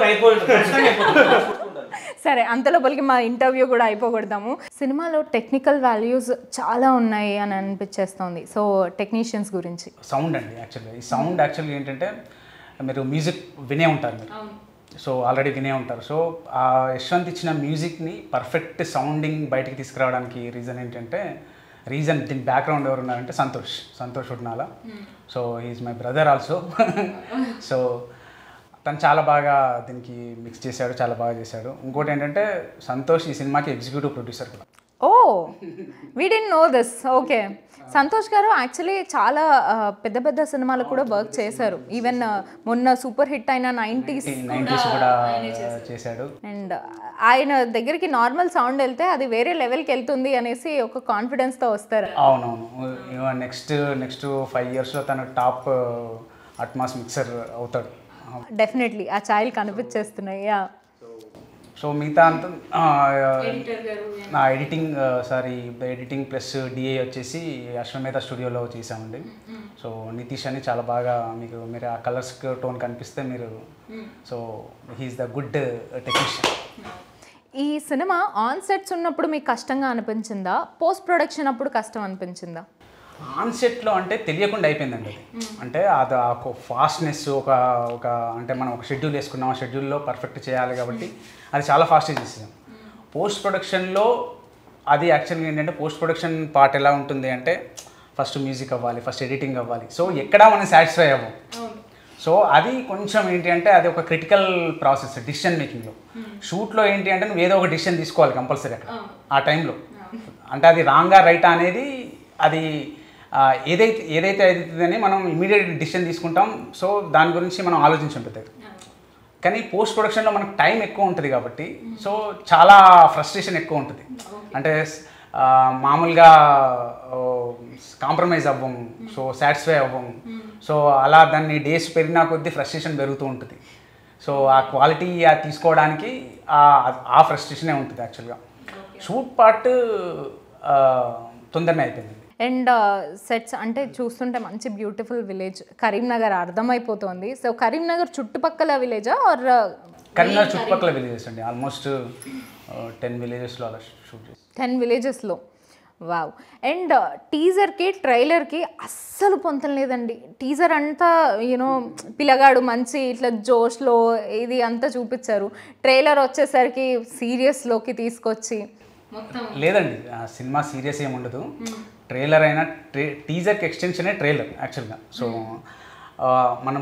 సరే అంతలోపలికి మా ఇంటర్వ్యూ కూడా అయిపోగొడదాము. సినిమాలో టెక్నికల్ వాల్యూస్ చాలా ఉన్నాయి అని అనిపించేస్తుంది. సో టెక్నీషియన్స్ గురించి సౌండ్ అండి. యాక్చువల్గా ఈ సౌండ్ యాక్చువల్గా ఏంటంటే మీరు మ్యూజిక్ వినే ఉంటారు మీరు, సో ఆల్రెడీ వినే ఉంటారు. సో ఆ యశ్వంత్ ఇచ్చిన మ్యూజిక్ని పర్ఫెక్ట్ సౌండింగ్ బయటికి తీసుకురావడానికి రీజన్ ఏంటంటే దీని బ్యాక్గ్రౌండ్ ఎవరు ఉన్నారంటే Santosh Udnala. So is my brother also. So తను చాలా బాగా దీనికి మిక్స్ చేశాడు, చాలా బాగా చేశాడు. ఇంకోటి ఏంటంటే సంతోష్ ఈ సినిమాకి ఎగ్జిక్యూటివ్ ప్రొడ్యూసర్ కూడా. Oh we didn't know this. Okay, Santosh garu actually చాలా పెద్ద పెద్ద సినిమాలు కూడా వర్క్ చేశారు. ఈవెన్ మొన్న సూపర్ హిట్ అయిన 90s కూడా చేశాడు. అండ్ ఆయన దగ్గరికి నార్మల్ సౌండ్ వెళ్తే అది వేరే లెవెల్కి వెళ్తుంది అనేసి ఒక కాన్ఫిడెన్స్తో వస్తారు. అవునవును. నెక్స్ట్ 5 yearsలో తను టాప్ అట్మాస్ మిక్సర్ అవుతాడు డెఫినెట్లీ. ఆ ఛాయలు కనిపించేస్తున్నాయి. సో మిగతా అంతా నా ఎడిటింగ్ ప్లస్ డిఏ వచ్చేసి అశ్వమేధ స్టూడియోలో చేసామండి. సో నితీష్ అని చాలా బాగా మీరు ఆ కలర్స్ టోన్ కనిపిస్తే మీరు, so he's the good technician. ఈ సినిమా ఆన్ సెట్స్ ఉన్నప్పుడు మీకు కష్టంగా అనిపించిందా, పోస్ట్ ప్రొడక్షన్ అప్పుడు కష్టం అనిపించిందా? ఆన్సెట్లో అంటే తెలియకుండా అయిపోయిందండి అది. అంటే అది ఒక ఫాస్ట్నెస్ ఒక అంటే మనం ఒక షెడ్యూల్ వేసుకున్నాం, ఆ షెడ్యూల్లో పర్ఫెక్ట్ చేయాలి కాబట్టి అది చాలా ఫాస్ట్గా చేసేసాం. పోస్ట్ ప్రొడక్షన్లో అది యాక్చువల్గా ఏంటంటే పోస్ట్ ప్రొడక్షన్ పార్ట్ ఎలా ఉంటుంది అంటే ఫస్ట్ మ్యూజిక్ అవ్వాలి, ఫస్ట్ ఎడిటింగ్ అవ్వాలి. సో ఎక్కడా మనం సాటిస్ఫై అవ్వం. సో అది కొంచెం ఏంటి అంటే అది ఒక క్రిటికల్ ప్రాసెస్ డిసిషన్ మేకింగ్లో. షూట్లో ఏంటి అంటే నువ్వు ఏదో ఒక డిసిషన్ తీసుకోవాలి కంపల్సరీ అక్కడ ఆ టైంలో. అంటే అది రాంగా రైటా అనేది అది ఏదైతే అవుతుందని మనం ఇమీడియట్ డిసిషన్ తీసుకుంటాం. సో దాని గురించి మనం ఆలోచించుంటుంది. కానీ పోస్ట్ ప్రొడక్షన్లో మనకు టైం ఎక్కువ ఉంటుంది కాబట్టి సో చాలా ఫ్రస్ట్రేషన్ ఎక్కువ ఉంటుంది. అంటే మామూలుగా కాంప్రమైజ్ అవ్వము, సో సాటిస్ఫై అవ్వము. సో అలా దాన్ని డేస్ పెరిగినా కొద్దీ ఫ్రస్ట్రేషన్ పెరుగుతూ ఉంటుంది. సో ఆ క్వాలిటీ తీసుకోవడానికి ఆ ఫ్రస్ట్రేషనే ఉంటుంది యాక్చువల్గా. షూట్ పార్ట్ తొందరనే అయిపోయింది. అండ్ సెట్స్ అంటే చూస్తుంటే మంచి బ్యూటిఫుల్ విలేజ్ కరీంనగర్ అర్థమైపోతుంది. సో కరీంనగర్ చుట్టుపక్కల విలేజా ఆర్? కరీంనగర్ చుట్టుపక్కల విలేజెస్ అండి. ఆల్మోస్ట్ 10 villagesలో అలా షూట్ చేసి 10 villagesలో. వావ్. అండ్ టీజర్కి ట్రైలర్కి అస్సలు పొంతం లేదండి. టీజర్ అంతా యూనో పిల్లగాడు మంచి ఇట్లా జోష్లో ఇది అంతా చూపించారు. ట్రైలర్ వచ్చేసరికి సీరియస్లోకి తీసుకొచ్చి లేదండి. సినిమా సీరియస్ ఏమి ఉండదు. ట్రైలర్ అయినా టీజర్కి ఎక్స్టెన్షనే ట్రైలర్ యాక్చువల్గా. సో మనం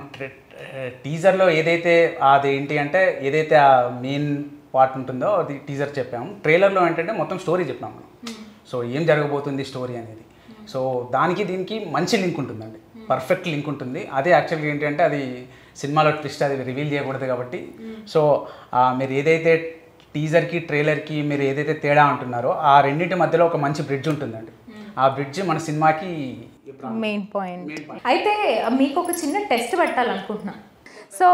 టీజర్లో ఏదైతే అదేంటి అంటే ఏదైతే ఆ మెయిన్ పార్ట్ ఉంటుందో అది టీజర్ చెప్పాము. ట్రైలర్లో ఏంటంటే మొత్తం స్టోరీ చెప్పాము మనం. సో ఏం జరగబోతుంది స్టోరీ అనేది. సో దానికి దీనికి మంచి లింక్ ఉంటుందండి, పర్ఫెక్ట్ లింక్ ఉంటుంది. అదే యాక్చువల్గా ఏంటి అంటే అది సినిమాలో ట్విస్ట్, అది రివీల్ చేయకూడదు కాబట్టి. సో మీరు ఏదైతే టీజర్కి ట్రైలర్కి మీరు ఏదైతే తేడా అంటున్నారో ఆ రెండింటి మధ్యలో ఒక మంచి బ్రిడ్జ్ ఉంటుందండి. ఆ బ్రిడ్జ్ మన సినిమాకి మెయిన్ పాయింట్. అయితే మీకు ఒక చిన్న టెస్ట్ పెట్టాలనుకుంటున్నా. సో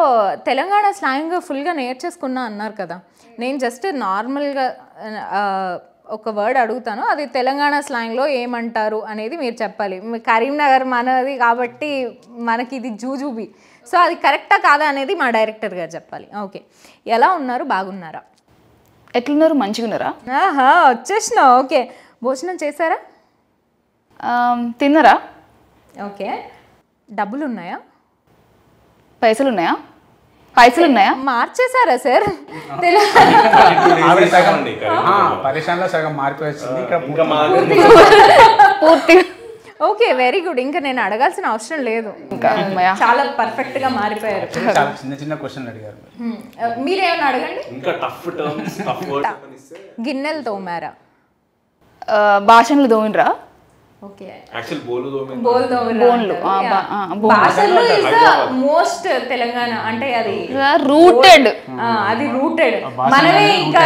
తెలంగాణ స్లాంగ్ ఫుల్గా నేర్చేసుకున్నా అన్నారు కదా, నేను జస్ట్ నార్మల్గా ఒక వర్డ్ అడుగుతాను, అది తెలంగాణ స్లాంగ్లో ఏమంటారు అనేది మీరు చెప్పాలి. కరీంనగర్ మనది కాబట్టి మనకి ఇది జూజూబీ, సో అది కరెక్టా కాదా అనేది మా డైరెక్టర్ గారు చెప్పాలి. ఓకే, ఎలా ఉన్నారు, బాగున్నారా? ఎట్లున్నారు, మంచిగా ఉన్నారా? ఆహా, వచ్చేసినా. ఓకే, భోజనం చేశారా? తిన్నరా? ఓకే, డబ్బులు ఉన్నాయా? పైసలు ఉన్నాయా? పైసలు ఉన్నాయా? మార్చేశారా సార్? పరేషాన్లో సగం మారిపోయి వచ్చింది ఇక్కడ పూర్తిగా. Okay, very good. ఇంకా నేను అడగాల్సిన అవసరం లేదు, చాలా పర్ఫెక్ట్ గా మారిపోయారు. చాలా చిన్న చిన్న క్వశ్చన్లు అడిగారు. మీరేమైనా అడగండి. ఇంకా టఫ్ టర్మ్స్, టఫ్ వర్డ్స్. గిన్నెలు తోమారా? భాషలు దోమినరా? ఓకే, యాక్చువల్ బోలు బోన్లు. భాషల్లో ఇస్ ద మోస్ట్ తెలంగాణ అంటే అది రూటెడ్. అది రూటెడ్. మనమే ఇంకా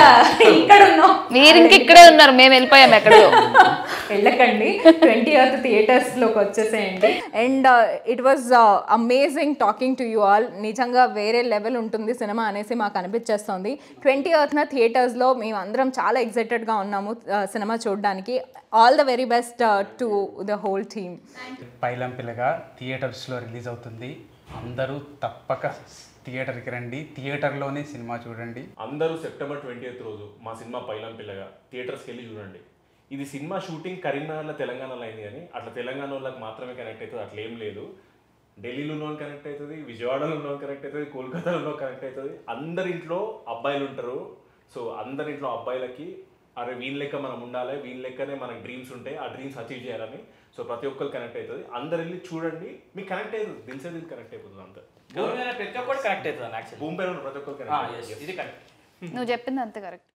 ఇక్కడ ఉన్నాం, మీరు ఇంక ఇక్కడే ఉన్నారు, మేము వెళ్ళిపోయాం ఎక్కడో. వెళ్ళకండి, 20th థియేటర్స్ లోకి వచ్చేసేయండి. And it was amazing talking to you all. నిజంగా వేరే లెవెల్ ఉంటుంది సినిమా అనేసి మాకు అనిపించేస్తుంది. 20th థియేటర్స్లో మేము అందరం చాలా ఎక్సైటెడ్గా ఉన్నాము సినిమా చూడడానికి. All the very best to the whole team. Pailam Pilaga థియేటర్స్లో రిలీజ్ అవుతుంది. అందరూ తప్పక థియేటర్కి రండి, థియేటర్లోనే సినిమా చూడండి. అందరూ September 20th రోజు మా సినిమా పైలం పిల్లగా థియేటర్స్కి వెళ్ళి చూడండి. ఇది సినిమా షూటింగ్ కరీంనగర్లో తెలంగాణలో అయింది, కానీ అట్లా తెలంగాణ వాళ్ళకి మాత్రమే కనెక్ట్ అవుతుంది అట్లా ఏం లేదు. ఢిల్లీలో ఉన్న కనెక్ట్ అవుతుంది, విజయవాడలో ఉన్న కనెక్ట్ అవుతుంది, కోల్కతాలో కనెక్ట్ అవుతుంది. అందరింట్లో అబ్బాయిలు ఉంటారు. సో అందరింట్లో అబ్బాయిలకి అరే వీళ్ళ లెక్క మనం ఉండాలి, వీళ్ళ లెక్కనే మనకు డ్రీమ్స్ ఉంటాయి, ఆ డ్రీమ్స్ అచీవ్ చేయాలని. సో ప్రతి ఒక్కరు కనెక్ట్ అవుతుంది. అందరు వెళ్ళి చూడండి, మీకు కనెక్ట్ అవుతుంది, దిల్ కనెక్ట్ అయిపోతుంది. అంతే ప్రతి ఒక్కరు కనెక్ట్ అవుతుంది. భూమి పైన ప్రతి ఒక్కరు కనెక్ట్. ఇది కరెక్ట్. నువ్వు చెప్పింది అంతే కరెక్ట్.